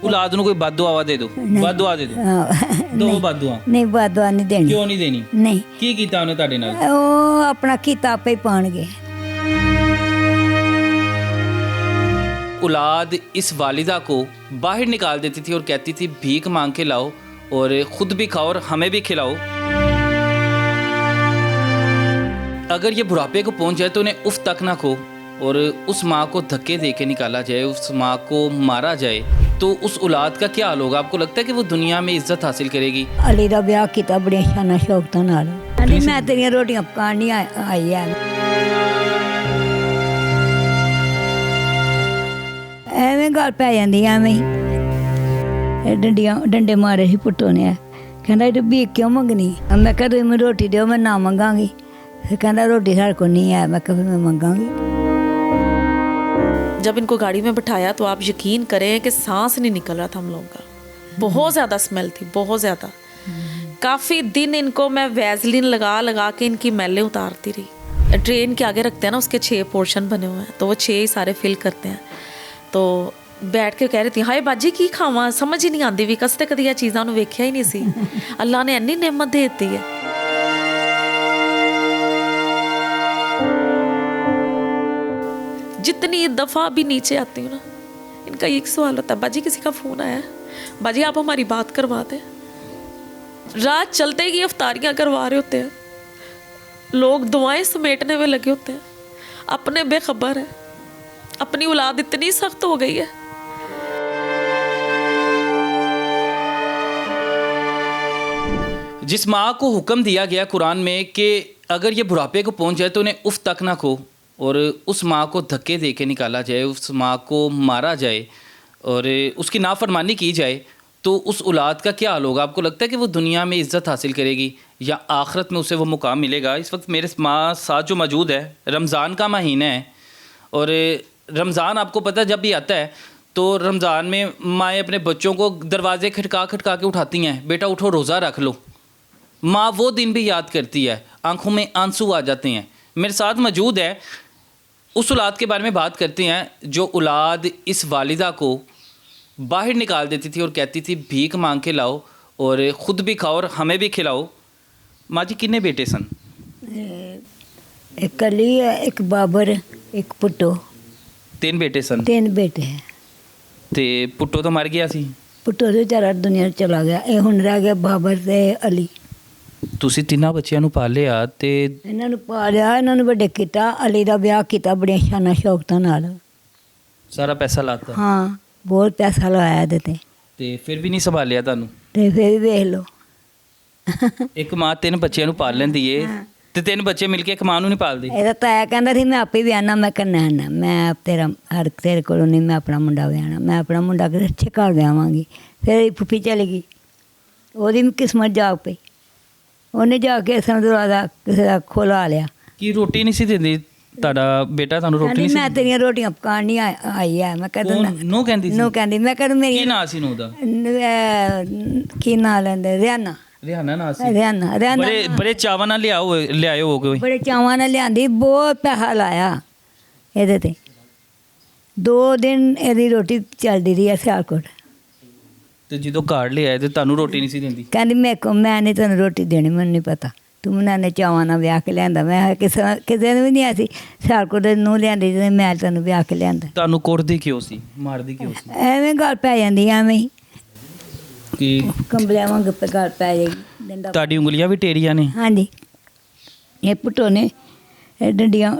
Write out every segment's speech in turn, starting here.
औलाद ਨੂੰ ਕੋਈ ਬਦਦੁਆ ਦੇ ਦਿਓ, ਬਦਦੁਆ ਦੇ ਦਿਓ, ਦੋ ਬਦਦੁਆ। ਨਹੀਂ ਬਦਦੁਆ ਨਹੀਂ ਦੇਣੀ। ਕਿਉਂ ਨਹੀਂ ਦੇਣੀ? ਨਹੀਂ, ਕੀ ਕੀਤਾ ਉਹਨੇ ਤੁਹਾਡੇ ਨਾਲ? ਉਹ ਆਪਣਾ ਕੀਤਾ ਆਪੇ ਹੀ ਪਾਣਗੇ। औलाद इस वालिदा को बाहर निकाल देती थी और कहती थी भीख मांग के लाओ और ख़ुद भी खाओ और हमें भी खिलाओ। अगर ये बुढ़ापे को पहुंच जाए तो उन्हें उफ तक ना खो और उस माँ को धक्के दे के निकाला जाए, उस माँ को मारा जाए, तो उस औलाद का क्या हाल होगा? आपको लगता है कि वो दुनिया में इज्जत हासिल करेगी? अली का ब्याह किया बड़िया शाना शौकता नाल। अली मैं तेरिया रोटियां पकान नहीं आई है। ਐਵੇਂ ਗੱਲ ਪੈ ਜਾਂਦੀ ਐਵੇਂ ਹੀ। ਡੰਡੇ ਮਾਰੇ ਸੀ ਪੁੱਟੋ ਨੇ। ਕਹਿੰਦਾ ਇਹ ਵੀ ਕਿਉਂ ਮੰਗਣੀ? ਮੈਂ ਕਿਹਾ ਤੁਸੀਂ ਮੈਨੂੰ ਰੋਟੀ ਦਿਓ, ਮੈਂ ਨਾ ਮੰਗਾਂਗੀ। ਫਿਰ ਕਹਿੰਦਾ ਰੋਟੀ ਸਾਡੇ ਕੋਲ नहीं है। मैं कहा फिर मैं मंगांगी। जब इनको गाड़ी में बिठाया तो आप यकीन करें कि सांस नहीं निकल रहा था हम लोगों का। बहुत ज़्यादा स्मेल थी, बहुत ज़्यादा। काफ़ी दिन इनको मैं वैसलीन लगा लगा के इनकी मैलें उतारती रही। ट्रेन के आगे रखते हैं ना, उसके 6 पोर्शन बने हुए हैं, तो वो 6 ही सारे फिल करते हैं। तो बैठ के कह रही थी हाय बाजी की खावा, समझ ही नहीं आती भी कसते कदी ये चीज़ों ਨੂੰ ਵੇਖਿਆ ਹੀ ਨਹੀਂ ਸੀ। अल्लाह ने इन्नी नेमत दे दी है। जितनी दफ़ा भी नीचे आती हूँ ना, इनका एक सवाल होता है, बाजी किसी का फ़ोन आया है, बाजी आप हमारी बात करवा दें। रात चलते ही अफ्तारियाँ करवा रहे होते हैं, लोग दुआएं समेटने में लगे होते हैं, अपने बेखबर है। अपनी औलाद इतनी सख्त हो गई है। जिस माँ को हुक्म दिया गया कुरान में कि अगर ये बुढ़ापे को पहुंच जाए तो उन्हें उफ तक ना खो और उस माँ को धक्के दे के निकाला जाए, उस माँ को मारा जाए और उसकी नाफरमानी की जाए, तो उस औलाद का क्या हाल होगा? आपको लगता है कि वो दुनिया में इज़्ज़त हासिल करेगी या आखिरत में उसे वो मुकाम मिलेगा? इस वक्त मेरे माँ साथ जो मौजूद है, रमज़ान का महीना है और रमज़ान आपको पता है जब भी आता है तो रमज़ान में माएँ अपने बच्चों को दरवाज़े खटका खटका के उठाती हैं, बेटा उठो रोज़ा रख लो। माँ वो दिन भी याद करती है, आंखों में आंसू आ जाते हैं। मेरे साथ मौजूद है, उस औलाद के बारे में बात करते हैं जो औलाद इस वालिदा को बाहर निकाल देती थी और कहती थी भीख मांग के लाओ और ख़ुद भी खाओ और हमें भी खिलाओ। माँ जी किन्ने बेटे सन? एक अली है, एक बाबर, एक पुट्टो। 3 बेटे सन। 3 बेटे हैं। ते पुट्टो तो मर गया सी। पुट्टो तो बेचारा दुनिया ਤੋਂ ਚਲਾ ਗਿਆ। ਇਹ ਹੁਣ ਰਹਿ ਗਿਆ ਬਾਬਰ ਤੇ ਅਲੀ। ਤੁਸੀਂ ਤਿੰਨਾਂ ਬੱਚਿਆਂ ਨੂੰ ਪਾਲਿਆ ਤੇ ਇਹਨਾਂ ਨੂੰ ਪਾਲਿਆ, ਇਹਨਾਂ ਨੂੰ ਵੱਡੇ ਕੀਤਾ, ਅਲੀ ਦਾ ਵਿਆਹ ਕੀਤਾ ਬੜੀਆਂ ਸ਼ਾਨਾਂ ਸ਼ੌਕਤਾਂ ਨਾਲ। ਸਾਰਾ ਪੈਸਾ ਲਾਤਾ? ਹਾਂ, ਬਹੁਤ ਪੈਸਾ ਲਾਇਆ ਇਹਦੇ ਤੇ ਫਿਰ ਵੀ ਨਹੀਂ ਸੰਭਾਲਿਆ ਤੁਹਾਨੂੰ? ਤੇ ਫਿਰ ਵੀ ਵੇਖ ਲਓ। ਇੱਕ ਮਾਂ 3 ਬੱਚਿਆਂ ਨੂੰ ਪਾਲ ਲੈਂਦੀ ਏ ਤੇ 3 ਬੱਚੇ ਮਿਲ ਕੇ ਇੱਕ ਮਾਂ ਨੂੰ ਨਹੀਂ ਪਾਲਦੇ। ਇਹਦਾ ਤਾਇਆ ਕਹਿੰਦਾ ਸੀ ਮੈਂ ਆਪੇ ਵਿਆਹਣਾ। ਮੈਂ ਕਹਿੰਦਾ ਨਾ, ਮੈਂ ਤੇਰਾ ਹਰ ਤੇਰੇ ਕੋਲੋਂ ਨਹੀਂ, ਮੈਂ ਆਪਣਾ ਮੁੰਡਾ ਵਿਆਹਣਾ, ਮੈਂ ਆਪਣਾ ਮੁੰਡਾ ਕਿਸੇ ਅੱਛੇ ਘਰ ਵਿਆਹਾਂਗੀ। ਫਿਰ ਫੁੱਫੀ ਚਲੀ ਗਈ, ਉਹਦੀ ਵੀ ਕਿਸਮਤ ਜਾਗ ਪਈ। ਉਹਨੇ ਜਾ ਕੇ ਦਰਵਾਜ਼ਾ ਕਿਸੇ ਦਾ ਖੋਲ੍ਹਾ ਲਿਆ। ਕੀ ਰੋਟੀ ਨਹੀਂ ਸੀ ਦਿੰਦੀ ਤੁਹਾਡਾ ਬੇਟਾ? ਤੁਹਾਨੂੰ ਰੋਟੀ ਨਹੀਂ ਸੀ? ਮੈਂ ਤੇਰੀਆਂ ਰੋਟੀਆਂ ਪਕਾਉਣ ਨਹੀਂ ਆਈ ਹੈ। ਮੈਂ ਕਹਿੰਦਾ ਨੂੰ ਕਹਿੰਦੀ ਸੀ? ਨੂੰ ਕਹਿੰਦੀ। ਮੈਂ ਕਹਿੰਦਾ ਮੇਰੀ ਕੀ ਨਾਂ ਸੀ ਨੂੰ ਦਾ? ਕੀ ਨਾਂ ਲੈਂਦੇ? ਰਿਆਨਾ। ਰਿਆਨਾ ਨਾਂ ਸੀ? ਰਿਆਨਾ। ਬੜੇ ਚਾਵਾਂ ਨਾਲ ਲਿਆਏ ਹੋਗੇ? ਬੜੇ ਚਾਵਾਂ ਨਾਲ ਲਿਆਂਦੀ, ਬਹੁਤ ਪੈਸਾ ਲਾਇਆ ਇਹਦੇ ਤੇ। 2 ਦਿਨ ਇਹਦੀ ਰੋਟੀ ਚੱਲਦੀ ਰਹੀ ਹੈ ਸਿਆਲਕੋਟ। ਤੇ ਜਦੋਂ ਘਰ ਲਿਆਏ ਤੇ ਤੁਹਾਨੂੰ ਰੋਟੀ ਨਹੀਂ ਸੀ ਦਿੰਦੀ? ਕਹਿੰਦੀ ਮੈਂ ਨਹੀਂ ਤੈਨੂੰ ਰੋਟੀ ਦੇਣੀ, ਮੈਨੂੰ ਨਹੀਂ ਪਤਾ, ਤੂੰ ਮੈਨੂੰ ਨੇ ਚਾਵਾਂ ਨਾਲ ਵਿਆਹ ਕੇ ਲਿਆਂਦਾ। ਮੈਂ ਕਿਸੇ ਨੂੰ ਵੀ ਨਹੀਂ ਆਸੀ ਸਿਆਲਕੋਟ ਨੂੰ ਲਿਆਂਦੀ ਜਦੋਂ ਮੈਂ ਤੈਨੂੰ ਵਿਆਹ ਕੇ ਲਿਆਂਦਾ। ਤੁਹਾਨੂੰ ਕੁੱਟਦੀ ਕਿਉਂ ਸੀ, ਮਾਰਦੀ ਕਿਉਂ ਸੀ? ਐਵੇਂ ਗੱਲ ਪੈ ਜਾਂਦੀ ਐਵੇਂ ਹੀ ਕਿ ਕੰਬਲਿਆਂ ਵਾਂਗ ਗੱਲ ਪੈ ਜਾਏਗੀ। ਤੁਹਾਡੀ ਉਂਗਲੀਆਂ ਵੀ ਟੇੜੀਆਂ ਨੇ? ਹਾਂਜੀ, ਇਹ ਪੁੱਟੋ ਨੇ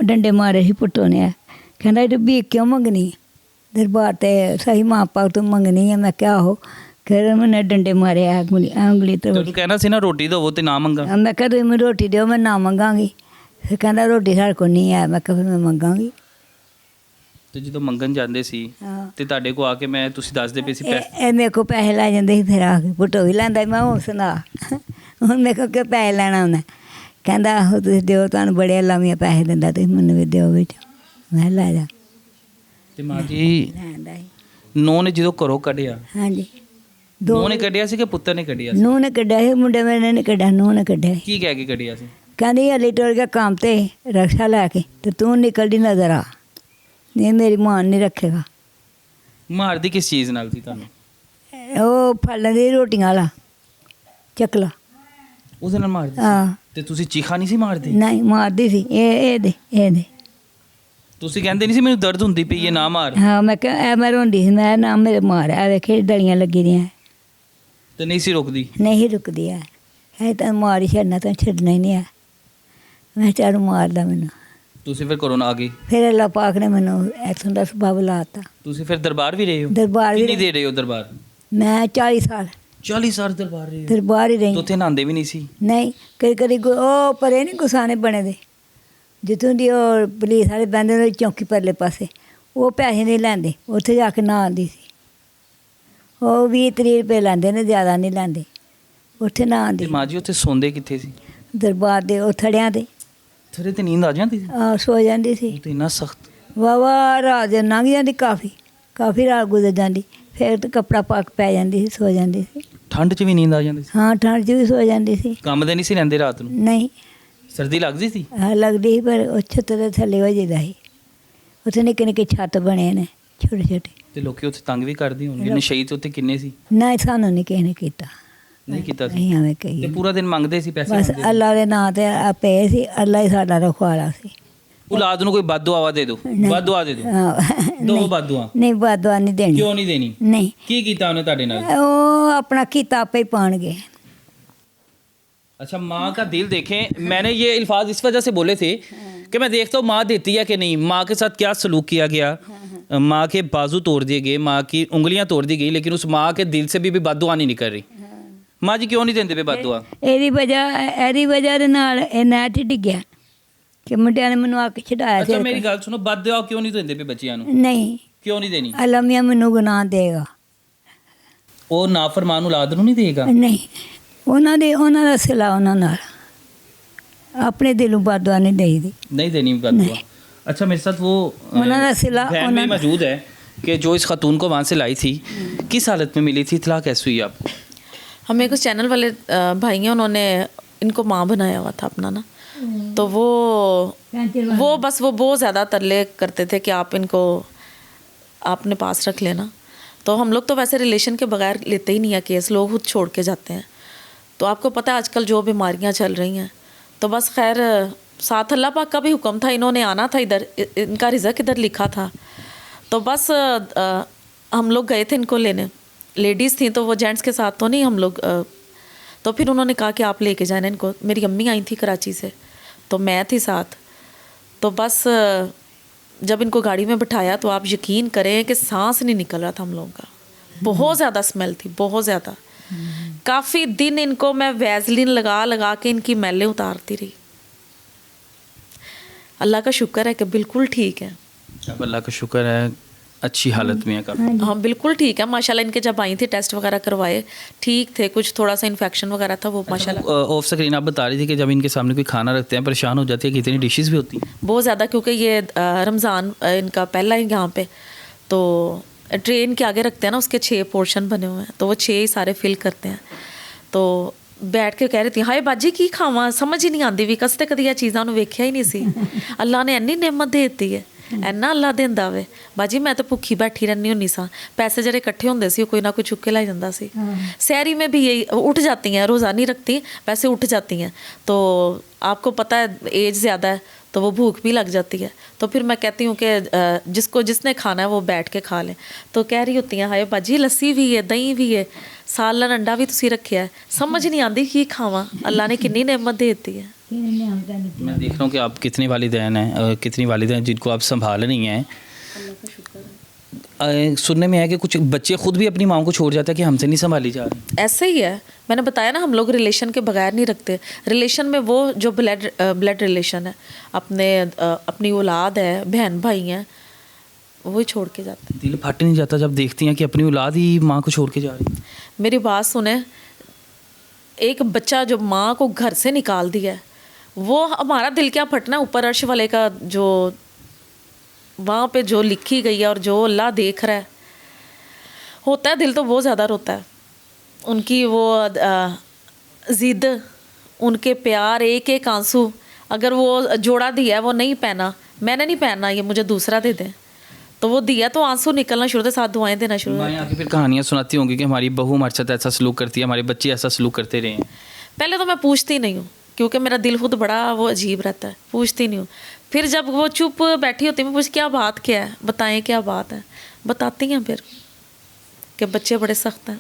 ਡੰਡੇ ਮਾਰੇ ਸੀ ਪੁੱਟੋ ਨੇ। ਕਹਿੰਦਾ ਇਹ ਵੀ ਕਿਉਂ ਮੰਗਣੀ? ਦਰਬਾਰ ਤੇ ਸਹੀ ਮਾਂ ਪਾਉ ਤੋਂ ਮੰਗਣੀ ਹੈ। ਮੈਂ ਕਿਹਾ ਆਹੋ। ਫਿਰ ਮੈਨੇ ਡੰਡੇ ਮਾਰੇ ਉਂਗਲੀ ਤੇ। ਤੂੰ ਕਹਿਣਾ ਸੀ ਨਾ ਰੋਟੀ ਦੇਵੋ ਤੇ ਨਾ ਮੰਗਾ। ਮੈਂ ਕਿਹਾ ਤੁਸੀਂ ਮੈਨੂੰ ਰੋਟੀ ਦਿਓ, ਮੈਂ ਨਾ ਮੰਗਾਂਗੀ। ਫਿਰ ਕਹਿੰਦਾ ਰੋਟੀ ਸਾਡੇ ਕੋਲ ਨਹੀਂ ਹੈ। ਮੈਂ ਕਿਹਾ ਫਿਰ ਮੈਂ ਮੰਗਾਂਗੀ। ਤੇ ਜਦੋਂ ਮੰਗਣ ਜਾਂਦੇ ਸੀ ਤੇ ਤੁਹਾਡੇ ਕੋ ਆ ਕੇ ਮੈਂ ਤੁਸੀਂ ਦੱਸਦੇ ਪਏ ਸੀ ਇਹ ਮੇਰੇ ਕੋਲ ਪੈਸੇ ਲੈ ਜਾਂਦੇ ਸੀ। ਫਿਰ ਆ ਕੇ ਪੁੱਟੋ ਵੀ ਲੈਂਦਾ। ਮੈਂ ਹੁਣ ਸੁਣਾ, ਹੁਣ ਮੇਰੇ ਕੋਲ ਕਿਉਂ ਪੈਸੇ ਲੈਣਾ ਹੁੰਦਾ? ਕਹਿੰਦਾ ਆਹੋ ਤੁਸੀਂ ਦਿਓ, ਤੁਹਾਨੂੰ ਬੜੇ ਲਾਵੀਆਂ ਪੈਸੇ ਦਿੰਦਾ, ਤੁਸੀਂ ਮੈਨੂੰ ਵੀ ਦਿਓ ਵਿੱਚ। ਮੈਂ ਲੈ ਜਾ। ਤੇ ਮਾਂ ਜੀ ਨੂੰਹ ਨੇ ਜਦੋਂ ਘਰੋਂ ਕੱਢਿਆ? ਹਾਂਜੀ। ਨੂੰਹ ਨੇ ਕੱਢਿਆ ਸੀ ਕਿ ਪੁੱਤਰ ਨੇ ਕੱਢਿਆ ਸੀ? ਨੂੰਹ ਨੇ ਕੱਢਿਆ ਸੀ, ਮੁੰਡੇ ਮੇਰੇ ਨੇ ਕੱਢਿਆ। ਨੂੰਹ ਨੇ ਕੱਢਿਆ। ਕੀ ਕਹਿ ਕੇ ਕੱਢਿਆ ਸੀ? ਕਹਿੰਦੀ ਅਲੀ ਟੁਰ ਗਿਆ ਕੰਮ ਤੇ ਰਕਸ਼ਾ ਲੈ ਕੇ, ਤੇ ਤੂੰ ਨਿਕਲਦੀ ਨਜ਼ਰ ਆ, ਨਹੀਂ ਮੇਰੀ ਮਾਂ ਨਹੀਂ ਰੱਖੇਗਾ। ਮਾਰਦੀ ਕਿਸ ਚੀਜ਼ ਨਾਲ ਸੀ ਤੁਹਾਨੂੰ? ਉਹ ਫੜ ਲੈਂਦੀ ਸੀ ਰੋਟੀਆਂ ਵਾਲਾ ਚਕਲਾ। ਉਹਦੇ ਨਾਲ ਮਾਰਦੇ ਹਾਂ ਤੇ ਤੁਸੀਂ ਚੀਖਾ ਨਹੀਂ ਸੀ ਮਾਰਦੇ? ਨਹੀਂ ਮਾਰਦੀ ਸੀ, ਇਹ ਦੇ ਤੁਸੀਂ ਕਹਿੰਦੇ ਨਹੀਂ ਸੀ ਮੈਨੂੰ ਦਰਦ ਹੁੰਦੀ ਪਈ ਹੈ ਨਾ ਮਾਰ? ਹਾਂ ਮੈਂ ਕਿਹਾ ਐ ਮੈਂ ਰੋਂਦੀ ਸੀ, ਮੈਂ ਨਾ ਮੇਰੇ ਮਾਰ ਆ ਵੇਖੇ ਡਲੀਆਂ ਲੱਗੀ ਦੀਆਂ ਤੇ ਨਹੀਂ ਸੀ ਰੁਕਦੀ? ਨਹੀਂ ਰੁਕਦੀ ਹੈ ਇਹ ਤਾਂ ਮਾਰ ਹੀ ਛੱਡਣਾ, ਤਾਂ ਛੱਡਣਾ ਹੀ ਨਹੀਂ ਹੈ। ਮੈਂ ਚਾਰੂ ਮਾਰਦਾ ਮੈਨੂੰ, ਤੁਸੀਂ ਫਿਰ ਘਰੋਂ ਆ ਗਏ? ਫਿਰ ਅੱਲਾ ਪਾਕ ਨੇ ਮੈਨੂੰ ਇੱਥੋਂ ਦਾ ਸੁਭਾਅ ਲਾਤਾ। ਤੁਸੀਂ ਫਿਰ ਦਰਬਾਰ ਵੀ ਰਹੇ ਹੋ? ਦਰਬਾਰ ਵੀ ਕਿੰਨੀ ਦੇ ਰਹੇ ਹੋ ਦਰਬਾਰ? ਮੈਂ 40 ਸਾਲ 40 ਸਾਲ ਦਰਬਾਰ ਰਹੇ ਹੋ? ਦਰਬਾਰ ਹੀ ਤੇ ਰਹੀ। ਉੱਥੇ ਨਹਾਉਂਦੇ ਵੀ ਨਹੀਂ ਸੀ? ਨਹੀਂ ਕਦੀ ਉਹ ਪਰੇ ਨਹੀਂ ਗੁਸਾਨੇ ਬਣੇ ਦੇ, ਜਿੱਥੋਂ ਦੀ ਉਹ ਪੁਲਿਸ ਵਾਲੇ ਬਹਿੰਦੇ ਨੇ ਚੌਂਕੀ ਪਰਲੇ ਪਾਸੇ, ਉਹ ਪੈਸੇ ਨਹੀਂ ਲੈਂਦੇ, ਉੱਥੇ ਜਾ ਕੇ ਨਹਾਉਂਦੀ ਸੀ। ਉਹ 20-30 ਰੁਪਏ ਲੈਂਦੇ ਨੇ, ਜ਼ਿਆਦਾ ਨਹੀਂ ਲੈਂਦੇ, ਉੱਥੇ ਤੇ ਨਹਾਉਂਦੀ। ਮਾਂ ਜੀ ਉੱਥੇ ਸੌਂਦੇ ਕਿੱਥੇ ਸੀ? ਦਰਬਾਰ ਦੇ ਉਹ ਥੜਿਆਂ ਤੇ ਥਰੇ ਤੇ ਨੀਂਦ ਆ ਜਾਂਦੀ ਸੀ? ਸੋ ਜਾਂਦੀ ਸੀ। ਉਹ ਤੇ ਇੰਨਾ ਸਖਤ। ਵਾਵਾ ਰਾਤ ਲੰਘ ਜਾਂਦੀ, ਕਾਫੀ ਰਾਤ ਗੁਜ਼ਰ ਜਾਂਦੀ, ਫਿਰ ਤਾਂ ਕੱਪੜਾ ਪਾ ਕੇ ਪੈ ਜਾਂਦੀ ਸੀ, ਸੋ ਜਾਂਦੀ ਸੀ। ਠੰਡ 'ਚ ਵੀ ਨੀਂਦ ਆ ਜਾਂਦੀ ਸੀ? ਹਾਂ ਠੰਡ 'ਚ ਵੀ ਸੋ ਜਾਂਦੀ ਸੀ। ਕੰਮ ਦੇ ਨਹੀਂ ਸੀ ਰਹਿੰਦੇ ਰਾਤ ਨੂੰ? ਨਹੀਂ ਸਰਦੀ ਲੱਗਦੀ ਸੀ? ਲੱਗਦੀ ਸੀ, ਪਰ ਉਹ ਛੱਤ ਦੇ ਥੱਲੇ ਹੋ ਜਾਂਦਾ ਸੀ। ਉੱਥੇ ਨਿੱਕੇ ਨਿੱਕੇ ਛੱਤ ਬਣੇ ਨੇ ਛੋਟੇ ਛੋਟੇ। ਤੇ ਲੋਕੀ ਉੱਥੇ ਤੰਗ ਵੀ ਕਰਦੇ ਹੋਣਗੇ। ਨਸ਼ਈ ਤੇ ਉੱਥੇ ਕਿੰਨੇ ਸੀ? ਨਾ ਸਾਨੂੰ ਨਹੀਂ ਕਿਸੇ ਨੇ ਕੀਤਾ, ਨਹੀਂ ਕੀਤਾ ਸੀ? ਅਸੀਂ ਐਵੇਂ ਕਹੀ ਤੇ ਪੂਰਾ ਦਿਨ ਮੰਗਦੇ ਸੀ ਪੈਸੇ? ਬਸ ਮੰਗਦੇ ਸੀ? ਅੱਲਾ ਦੇ ਨਾਂ ਤੇ ਪਏ ਸੀ, ਅੱਲਾ ਹੀ ਸਾਡਾ ਰਖਵਾਲਾ ਸੀ। ਔਲਾਦ ਨੂੰ ਕੋਈ ਬਦਦੁਆ ਦੇ ਦਿਓ, ਬਦਦੁਆ ਦੇ ਦਿਓ, ਦੋ ਬਦਦੁਆ। ਨਹੀਂ ਬਦਦੁਆ ਨਹੀਂ ਦੇਣੀ। ਕਿਉਂ ਨਹੀਂ ਦੇਣੀ? ਨਹੀਂ ਕੀ ਕੀਤਾ ਉਹਨੇ ਤੁਹਾਡੇ ਨਾਲ? ਉਹ ਆਪਣਾ ਕੀਤਾ ਆਪੇ ਹੀ पाएंगे। अच्छा, माँ का दिल देखें। मैंने ये अल्फाज इस वजह से बोले थे कि मैं देखता हूँ माँ देती है कि नहीं, माँ के साथ क्या सलूक किया गया। माँ के बाजू तोड़ दिए गए, माँ की उंगलियाँ तोड़ दी गई, लेकिन उस माँ के दिल से भी बददुआ नहीं निकल रही। माँ जी क्यों नहीं देंदे पे बददुआ? ਇਹਦੀ ਵਜ੍ਹਾ ਦੇ ਨਾਲ ਇਹ ਨਹਿਰ 'ਚ ਡਿੱਗਿਆ ਕਿ ਮੁੰਡਿਆਂ ਨੇ ਮੈਨੂੰ ਆ ਕੇ ਛਡਾਇਆ अच्छा ਸੀ। मेरी गल सुनो, बददुआ क्यों नहीं देंदे पे बच्चियां ਨੂੰ? ਨਹੀਂ क्यों नहीं देनी? ਅੱਲਾ ਮੀਆਂ ਮੈਨੂੰ ਗੁਨਾਹ ਦੇਗਾ। ਉਹ ਨਾਫਰਮਾਨ ਔਲਾਦ ਨੂੰ ਨਹੀਂ ਦੇਗਾ? ਨਹੀਂ ਉਹਨਾਂ ਦਾ ਸਿਲਾ ਉਹਨਾਂ ਨਾਲ, ਆਪਣੇ ਦਿਲੋਂ ਬਦਦੁਆ नहीं ਦੇਈਦੀ। नहीं देनी बददुआ। अच्छा, मेरे साथ वो उन्होंने सिला- बहन भी उन्होंने- मौजूद है कि जो इस खातून को वहाँ से लाई थी, किस हालत में मिली थी, इत्तला कैसे हुई आपको? हमें कुछ चैनल वाले भाई हैं, उन्होंने इनको माँ बनाया हुआ था अपना ना, तो वो बहुत ज़्यादा तरले करते थे कि आप इनको आपने पास रख लेना। तो हम लोग तो वैसे रिलेशन के बगैर लेते ही नहीं है केस, लोग खुद छोड़ के जाते हैं। तो आपको पता है आजकल जो बीमारियां चल रही हैं, तो बस खैर साथ अल्लाह पाक का भी हुक्म था, इन्होंने आना था इधर, इनका रिज़्क इधर लिखा था। तो बस हम लोग गए थे इनको लेने, लेडीज़ थी तो वो जेंट्स के साथ तो नहीं हम लोग। तो फिर उन्होंने कहा कि आप लेके जाना इनको। मेरी अम्मी आई थी कराची से, तो मैं थी साथ। तो बस जब इनको गाड़ी में बिठाया तो आप यकीन करें कि सांस नहीं निकल रहा था हम लोगों का, बहुत ज़्यादा स्मेल थी, बहुत ज़्यादा। काफ़ी दिन इनको मैं वैसलीन लगा के इनकी मैलें उतारती रही। अल्लाह का शुक्र है कि बिल्कुल ठीक है। अब अल्लाह का शुक्र है, अच्छी हालत में है काफ़ी। हाँ बिल्कुल ठीक है माशाल्लाह। इनके जब आई थी टेस्ट वगैरह करवाए, ठीक थे, कुछ थोड़ा सा इन्फेक्शन वगैरह था वो माशाल्लाह। ऑफ स्क्रीन आप बता रही थी कि जब इनके सामने कोई खाना रखते हैं परेशान हो जाती है, कितनी डिशेस भी होती हैं? बहुत ज़्यादा, क्योंकि ये रमज़ान इनका पहला ही यहाँ पे, तो ट्रेन के आगे रखते हैं ना, उसके 6 पोर्शन बने हुए हैं, तो वो 6 ही सारे फिल करते हैं। तो बैठ के कह रही थी हाय बाजी की खावा, समझ ही नहीं आती भी कसते कदी ये चीज़ां नूं वेख्या ही नहीं सी। अल्लाह ने इन्नी नेमत दे दी है, ਇੰਨਾ ਅੱਲਾ ਦਿੰਦਾ ਵੇ ਬਾਜੀ। ਮੈਂ ਤਾਂ ਭੁੱਖੀ ਬੈਠੀ ਰਹਿੰਦੀ ਹੁੰਦੀ ਸਾਂ, ਪੈਸੇ ਜਿਹੜੇ ਇਕੱਠੇ ਹੁੰਦੇ ਸੀ ਉਹ ਕੋਈ ਨਾ ਕੋਈ ਚੁੱਕ ਕੇ ਲੈ ਜਾਂਦਾ ਸੀ। शहरी में भी यही उठ जाती हैं, रोज़ा नहीं रखती, पैसे उठ जाती हैं। तो आपको पता है एज ज़्यादा है तो वो भूख भी लग जाती है। तो फिर मैं कहती हूँ कि जिसने खाना है वो बैठ के खा लें। तो कह रही होती हैं हाय बाजी लस्सी भी है, दही भी है, सालन अंडा भी तुसी रखिया है, समझ नहीं आती की खावा। अल्लाह ने कितनी नेमत दे दी है। मैं देख रहा हूँ कि आप कितनी वालिदैन हैं, कितनी वालिदैन जिनको आप संभाल रही हैं। सुनने में है कि कुछ बच्चे खुद भी अपनी माँ को छोड़ जाते हैं कि हमसे नहीं संभाली जा रही। ऐसे ही है, मैंने बताया ना हम लोग रिलेशन के बगैर नहीं रखते। रिलेशन में वो जो ब्लड रिलेशन है, अपनी औलाद है, बहन भाई हैं, वही छोड़ के जाते हैं। दिल फट नहीं जाता जब देखती हैं कि अपनी औलाद ही माँ को छोड़ के जा रही है? मेरी बात सुने, एक बच्चा जो माँ को घर से निकाल दिया है, वो हमारा दिल क्या फटना, ऊपर अर्श वाले का जो वहाँ पे जो लिखी गई है और जो अल्लाह देख रहा है, होता है दिल तो बहुत ज़्यादा रोता है। उनकी वो ज़िद, उनके प्यार, एक एक आंसू, अगर वो जोड़ा दिया है वो नहीं पहना, मैंने नहीं पहनना, ये मुझे दूसरा दे दें, तो वो दिया तो आंसू निकलना शुरू थे, साथ दुआएं देना शुरू माएँ आके फिर कहानियाँ सुनाती होंगी कि हमारी बहू हमारे साथ ऐसा सलूक करती है, हमारे बच्चे ऐसा सलूक करते रहे हैं। पहले तो मैं पूछती नहीं हूँ, क्योंकि मेरा दिल खुद बड़ा वो अजीब रहता है, पूछती नहीं हूँ। फिर जब वो चुप बैठी होती मैं पूछ क्या बात क्या है, बताएं क्या बात है, बताती हैं फिर कि बच्चे बड़े सख्त हैं,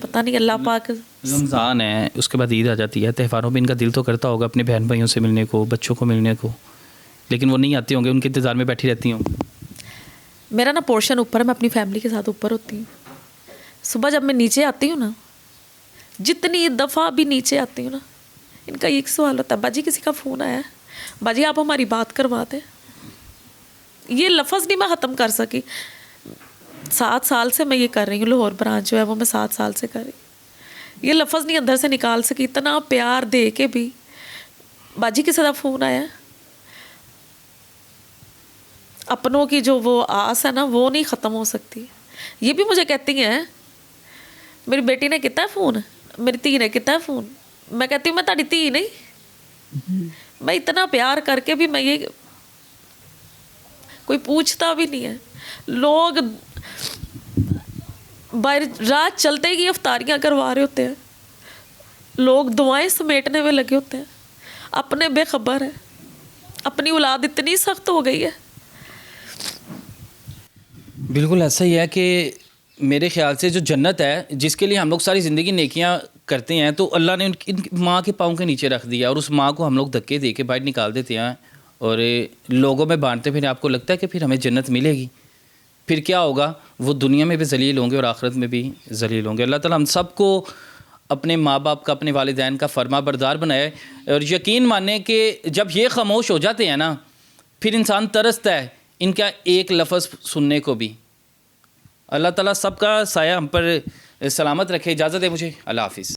पता नहीं अल्लाह पाक। रमज़ान है, उसके बाद ईद आ जाती है, त्योहारों में इनका दिल तो करता होगा अपने बहन भाइयों से मिलने को, बच्चों को मिलने को, लेकिन वो नहीं आते होंगे, उनके इंतज़ार में बैठी रहती हूँ। मेरा ना पोर्शन ऊपर है, मैं अपनी फैमिली के साथ ऊपर होती हूँ। सुबह जब मैं नीचे आती हूँ ना, जितनी दफ़ा भी नीचे आती हूँ ना, इनका एक सवाल होता है, बाजी किसी का फ़ोन आया है, बाजी आप हमारी बात करवा दें। ये लफ्ज़ नहीं मैं ख़त्म कर सकी। 7 साल से मैं ये कर रही हूँ, लाहौर ब्रांच जो है वो मैं 7 साल से कर रही हूँ। ये लफ्ज़ नहीं अंदर से निकाल सकी, इतना प्यार दे के भी बाजी किसी का फ़ोन आया। अपनों की जो वो आस है ना, वो नहीं ख़त्म हो सकती। ये भी मुझे कहती हैं, मेरी बेटी ने कितना फ़ोन, मेरी धी ने कितना फ़ोन। मैं कहती हूँ मैं ताड़ी धी नहीं, मैं इतना प्यार करके भी मैं ये, कोई पूछता भी नहीं है। लोग बाहर रात चलते ही इफ्तारियाँ करवा रहे होते हैं, लोग दुआएं समेटने में लगे होते हैं, अपने बेखबर है। अपनी औलाद इतनी सख्त हो गई है। बिल्कुल ऐसा ही है कि मेरे ख्याल से जो जन्नत है, जिसके लिए हम लोग सारी ज़िंदगी नेकियां करते हैं, तो अल्लाह ने इन माँ के पाँव के नीचे रख दिया, और उस माँ को हम लोग धक्के दे के बाहर निकाल देते हैं और लोगों में बांटते। फिर आपको लगता है कि फिर हमें जन्नत मिलेगी? फिर क्या होगा? वो दुनिया में भी जलील होंगे और आखिरत में भी जलील होंगे। अल्लाह ताला हम सबको अपने माँ बाप का, अपने वालिदैन का फर्मा बरदार बनाए, और यकीन माने कि जब ये खामोश हो जाते हैं ना, फिर इंसान तरसता है इनका एक लफ्ज़ सुनने को भी। अल्लाह ताला सबका साया हम पर सलामत रखे। इजाज़त है मुझे, अल्लाह हाफ़िज़।